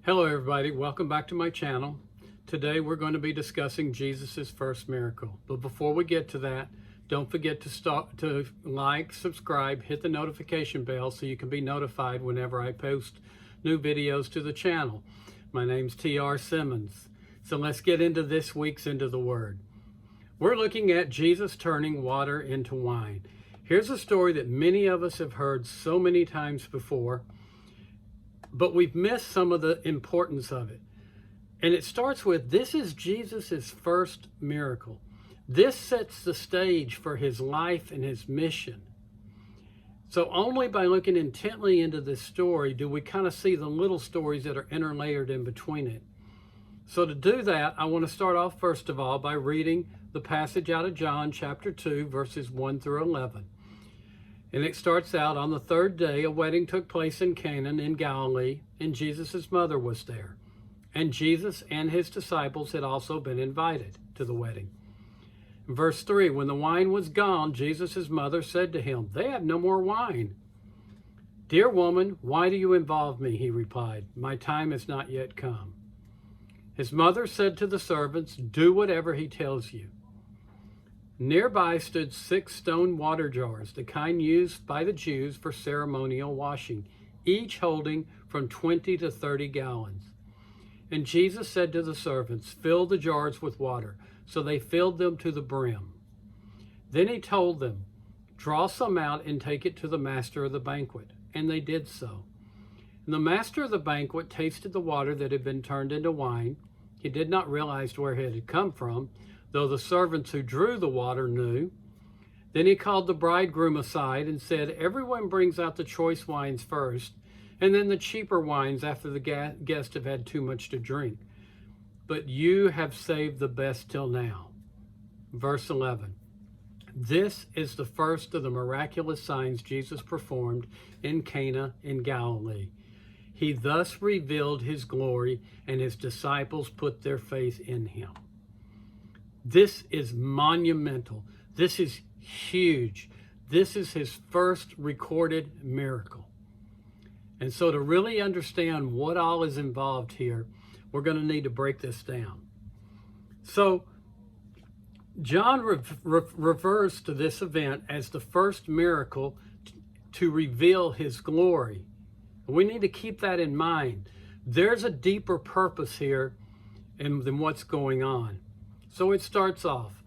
Hello everybody, welcome back to my channel. Today we're going to be discussing Jesus' first miracle. But before we get to that, don't forget to like, subscribe, hit the notification bell so you can be notified whenever I post new videos to the channel. My name's T.R. Simmons. So let's get into this week's Into the Word. We're looking at Jesus turning water into wine. Here's a story that many of us have heard so many times before, but we've missed some of the importance of it. And it starts with, this is Jesus's first miracle. This sets the stage for his life and his mission. So only by looking intently into this story do we kind of see the little stories that are interlayered in between it. So to do that, I want to start off first of all by reading the passage out of John chapter 2, verses 1 through 11. And it starts out, on the third day, a wedding took place in Cana in Galilee, and Jesus' mother was there. And Jesus and his disciples had also been invited to the wedding. In verse 3, when the wine was gone, Jesus' mother said to him, "They have no more wine." "Dear woman, why do you involve me?" he replied. "My time has not yet come." His mother said to the servants, "Do whatever he tells you." Nearby stood 6 stone water jars, the kind used by the Jews for ceremonial washing, each holding from 20 to 30 gallons. And Jesus said to the servants, "Fill the jars with water." So they filled them to the brim. Then he told them, "Draw some out and take it to the master of the banquet." And they did so. And the master of the banquet tasted the water that had been turned into wine. He did not realize where it had come from, though the servants who drew the water knew. Then he called the bridegroom aside and said, "Everyone brings out the choice wines first, and then the cheaper wines after the guests have had too much to drink. But you have saved the best till now." Verse 11. This is the first of the miraculous signs Jesus performed in Cana in Galilee. He thus revealed his glory, and his disciples put their faith in him. This is monumental. This is huge. This is his first recorded miracle. And so to really understand what all is involved here, we're going to need to break this down. So John refers to this event as the first miracle to reveal his glory. We need to keep that in mind. There's a deeper purpose here than what's going on. So it starts off,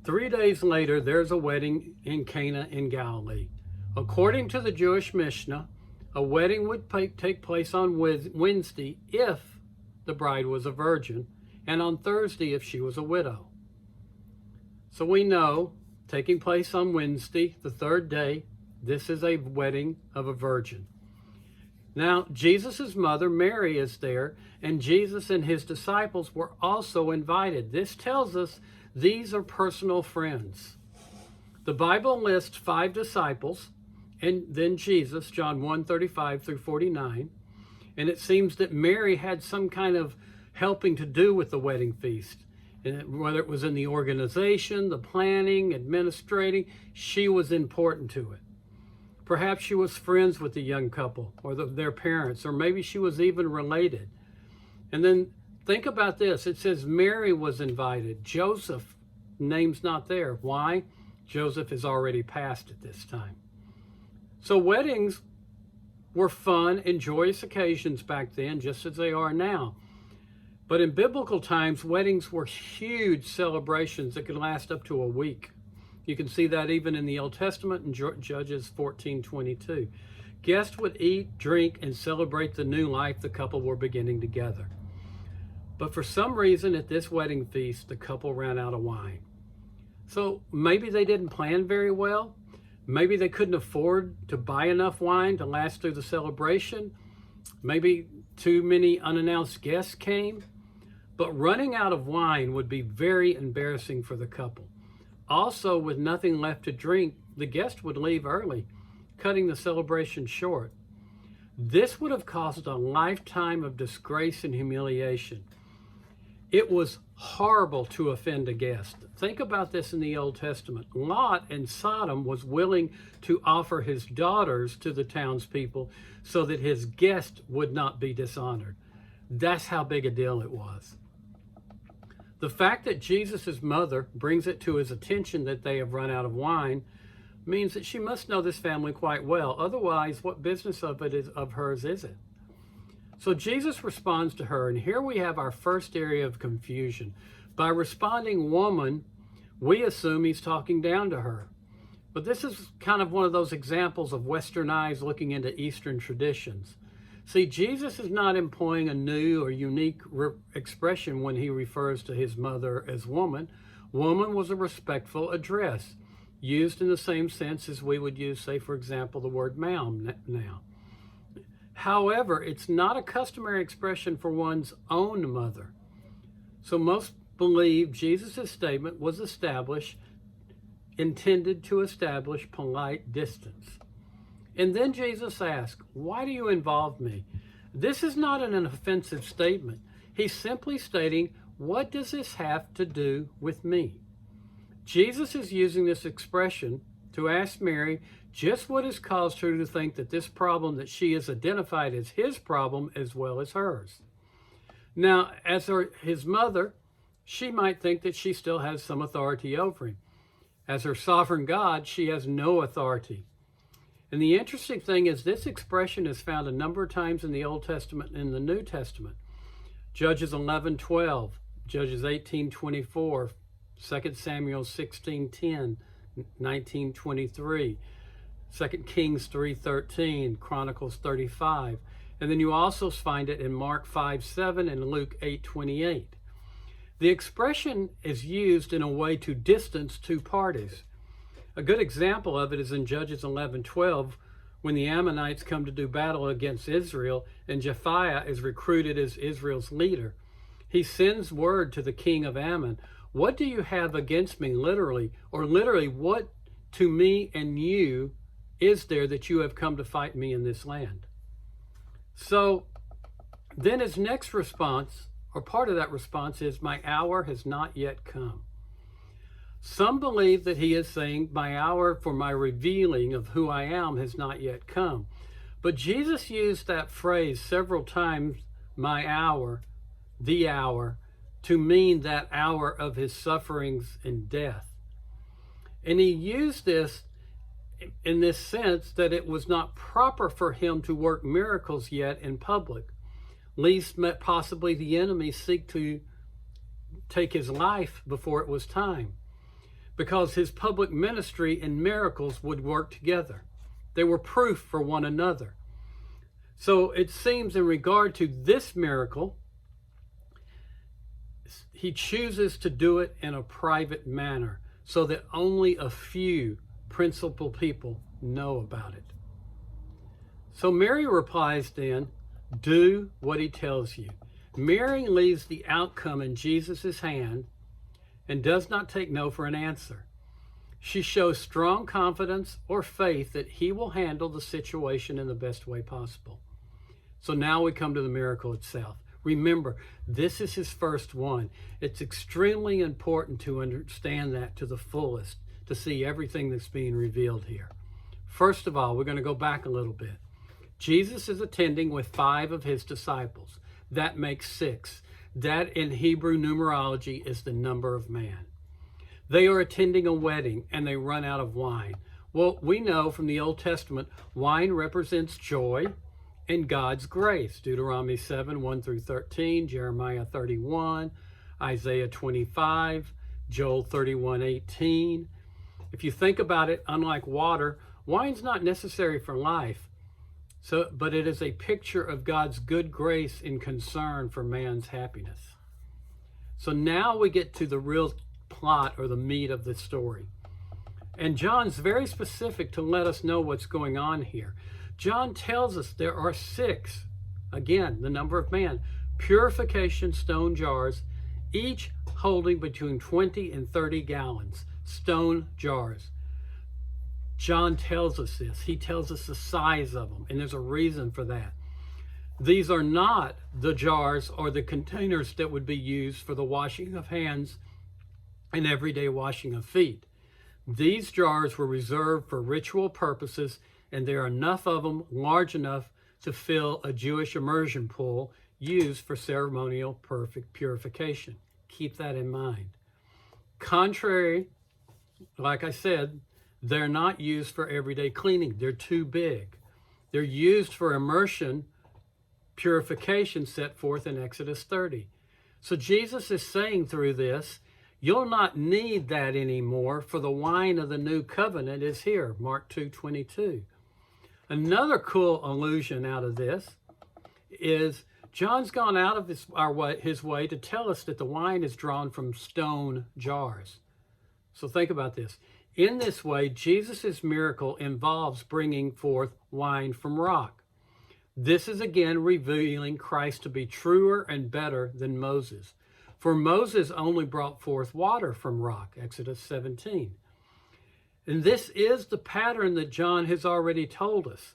3 days later, there's a wedding in Cana in Galilee. According to the Jewish Mishnah, a wedding would take place on Wednesday if the bride was a virgin, and on Thursday if she was a widow. So we know, taking place on Wednesday, the third day, this is a wedding of a virgin. Now, Jesus' mother, Mary, is there, and Jesus and his disciples were also invited. This tells us these are personal friends. The Bible lists 5 disciples, and then Jesus, John 1:35 through 49, and it seems that Mary had some kind of helping to do with the wedding feast. And whether it was in the organization, the planning, administrating, she was important to it. Perhaps she was friends with the young couple or their parents, or maybe she was even related. And then think about this. It says Mary was invited. Joseph, name's not there. Why? Joseph is already passed at this time. So weddings were fun and joyous occasions back then, just as they are now. But in biblical times, weddings were huge celebrations that could last up to a week. You can see that even in the Old Testament in Judges 14:22. Guests would eat, drink, and celebrate the new life the couple were beginning together. But for some reason at this wedding feast, the couple ran out of wine. So maybe they didn't plan very well. Maybe they couldn't afford to buy enough wine to last through the celebration. Maybe too many unannounced guests came. But running out of wine would be very embarrassing for the couple. Also, with nothing left to drink, the guests would leave early, cutting the celebration short. This would have caused a lifetime of disgrace and humiliation. It was horrible to offend a guest. Think about this in the Old Testament. Lot in Sodom was willing to offer his daughters to the townspeople so that his guest would not be dishonored. That's how big a deal it was. The fact that Jesus' mother brings it to his attention that they have run out of wine means that she must know this family quite well. Otherwise, what business of hers is it? So Jesus responds to her, and here we have our first area of confusion. By responding woman, we assume he's talking down to her. But this is kind of one of those examples of Western eyes looking into Eastern traditions. See, Jesus is not employing a new or unique expression when he refers to his mother as woman. Woman was a respectful address, used in the same sense as we would use, say, for example, the word ma'am now. However, it's not a customary expression for one's own mother. So most believe Jesus' statement was intended to establish polite distance. And then Jesus asked, "Why do you involve me?" This is not an offensive statement. He's simply stating, what does this have to do with me? Jesus is using this expression to ask Mary just what has caused her to think that this problem that she has identified as his problem as well as hers. Now, as his mother, she might think that she still has some authority over him. As her sovereign God, she has no authority. And the interesting thing is this expression is found a number of times in the Old Testament and in the New Testament. Judges 11:12, Judges 18:24, 2 Samuel 16:10, 19:23, 2 Kings 3:13, Chronicles 35. And then you also find it in Mark 5:7 and Luke 8:28. The expression is used in a way to distance two parties. A good example of it is in Judges 11:12, when the Ammonites come to do battle against Israel, and Jephthah is recruited as Israel's leader. He sends word to the king of Ammon, "What do you have against me?" Literally, what to me and you is there that you have come to fight me in this land? So then his next response, or part of that response, is, "My hour has not yet come." Some believe that he is saying, my hour for my revealing of who I am has not yet come. But Jesus used that phrase several times, my hour, the hour, to mean that hour of his sufferings and death. And he used this in this sense that it was not proper for him to work miracles yet in public, lest possibly the enemy seek to take his life before it was time. Because his public ministry and miracles would work together. They were proof for one another. So it seems in regard to this miracle, he chooses to do it in a private manner so that only a few principal people know about it. So Mary replies then, "Do what he tells you." Mary leaves the outcome in Jesus' hand and does not take no for an answer. She shows strong confidence or faith that he will handle the situation in the best way possible. So now we come to the miracle itself. Remember, this is his first one. It's extremely important to understand that to the fullest, to see everything that's being revealed here. First of all, we're going to go back a little bit. Jesus is attending with 5 of his disciples. That makes 6. That in Hebrew numerology is the number of man. They are attending a wedding and they run out of wine. Well, we know from the Old Testament, wine represents joy and God's grace. Deuteronomy 7, 1 through 13, Jeremiah 31, Isaiah 25, Joel 31, 18. If you think about it, unlike water, wine's not necessary for life. But it is a picture of God's good grace and concern for man's happiness. So now we get to the real plot or the meat of the story. And John's very specific to let us know what's going on here. John tells us there are 6, again, the number of man, purification stone jars, each holding between 20 and 30 gallons, stone jars. John tells us this. He tells us the size of them, and there's a reason for that. These are not the jars or the containers that would be used for the washing of hands and everyday washing of feet. These jars were reserved for ritual purposes, and there are enough of them, large enough to fill a Jewish immersion pool used for ceremonial purification. Keep that in mind. Contrary, like I said, they're not used for everyday cleaning. They're too big. They're used for immersion purification set forth in Exodus 30. So Jesus is saying through this, you'll not need that anymore, for the wine of the new covenant is here, Mark 2:22. Another cool allusion out of this is John's gone out of his way to tell us that the wine is drawn from stone jars. So think about this. In this way, Jesus' miracle involves bringing forth wine from rock. This is again revealing Christ to be truer and better than Moses. For Moses only brought forth water from rock, Exodus 17. And this is the pattern that John has already told us,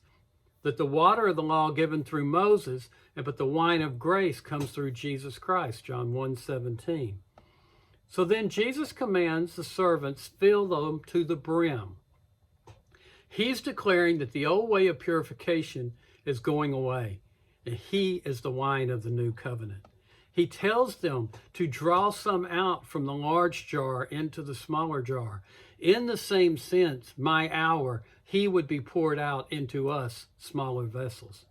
that the water of the law given through Moses, but the wine of grace comes through Jesus Christ, John 1:17. So then Jesus commands the servants fill them to the brim. He's declaring that the old way of purification is going away, and he is the wine of the new covenant. He tells them to draw some out from the large jar into the smaller jar. In the same sense, my hour, he would be poured out into us, smaller vessels.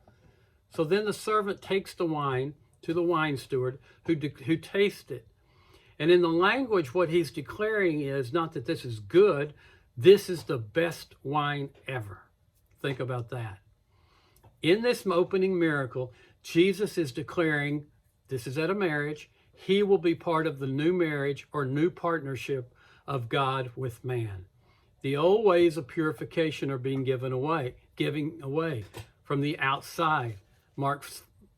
So then the servant takes the wine to the wine steward who tastes it. And in the language, what he's declaring is not that this is good, this is the best wine ever. Think about that. In this opening miracle, Jesus is declaring, this is at a marriage, he will be part of the new marriage or new partnership of God with man. The old ways of purification are being giving away from the outside. Mark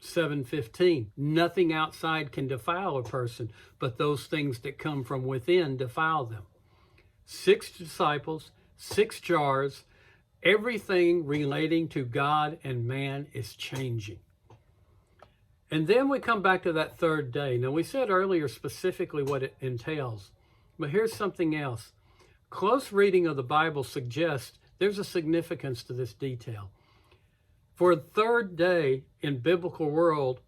7:15. Nothing outside can defile a person, but those things that come from within defile them. 6 disciples, 6 jars, everything relating to God and man is changing. And then we come back to that third day. Now, we said earlier specifically what it entails, but here's something else. Close reading of the Bible suggests there's a significance to this detail. For a third day in biblical world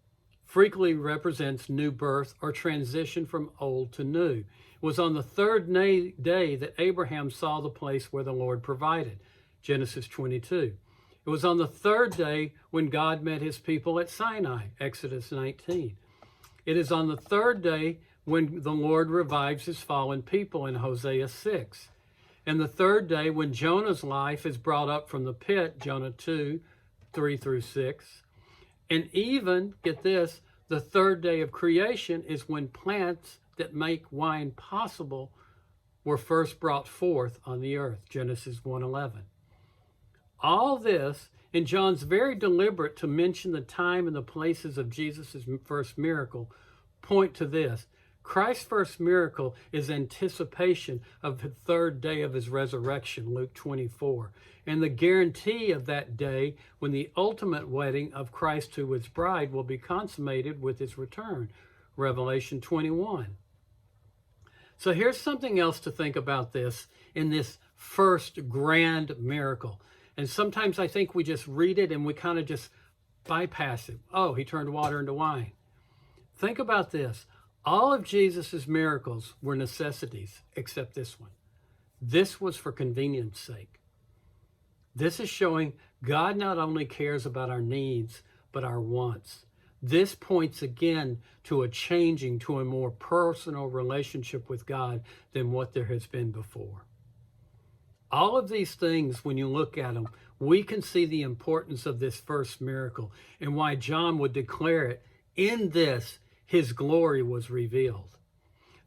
frequently represents new birth or transition from old to new. It was on the third day that Abraham saw the place where the Lord provided, Genesis 22. It was on the third day when God met his people at Sinai, Exodus 19. It is on the third day when the Lord revives his fallen people in Hosea 6. And the third day when Jonah's life is brought up from the pit, Jonah 2:3-6. And even, get this, the third day of creation is when plants that make wine possible were first brought forth on the earth, Genesis 1:11. All this, and John's very deliberate to mention the time and the places of Jesus' first miracle, point to this. Christ's first miracle is anticipation of the third day of his resurrection, Luke 24, and the guarantee of that day when the ultimate wedding of Christ to his bride will be consummated with his return, Revelation 21. So here's something else to think about this in this first grand miracle. And sometimes I think we just read it and we kind of just bypass it. Oh, he turned water into wine. Think about this. All of Jesus' miracles were necessities except this one. This was for convenience sake. This is showing God not only cares about our needs, but our wants. This points again to a changing to a more personal relationship with God than what there has been before. All of these things, when you look at them, we can see the importance of this first miracle and why John would declare it. In this, his glory was revealed.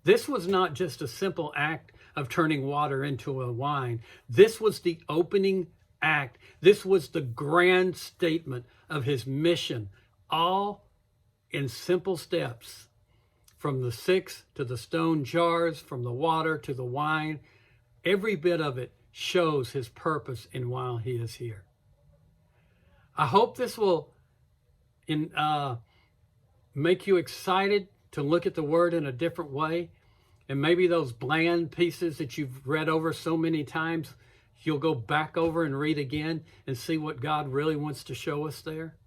This was not just a simple act of turning water into a wine. This was the opening act. This was the grand statement of his mission, all in simple steps, from the 6 to the stone jars, from the water to the wine. Every bit of it shows his purpose in while he is here. I hope this will make you excited to look at the word in a different way. And maybe those bland pieces that you've read over so many times, you'll go back over and read again and see what God really wants to show us there.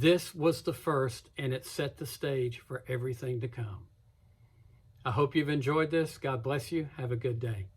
This was the first, and it set the stage for everything to come. I hope you've enjoyed this. God bless you. Have a good day.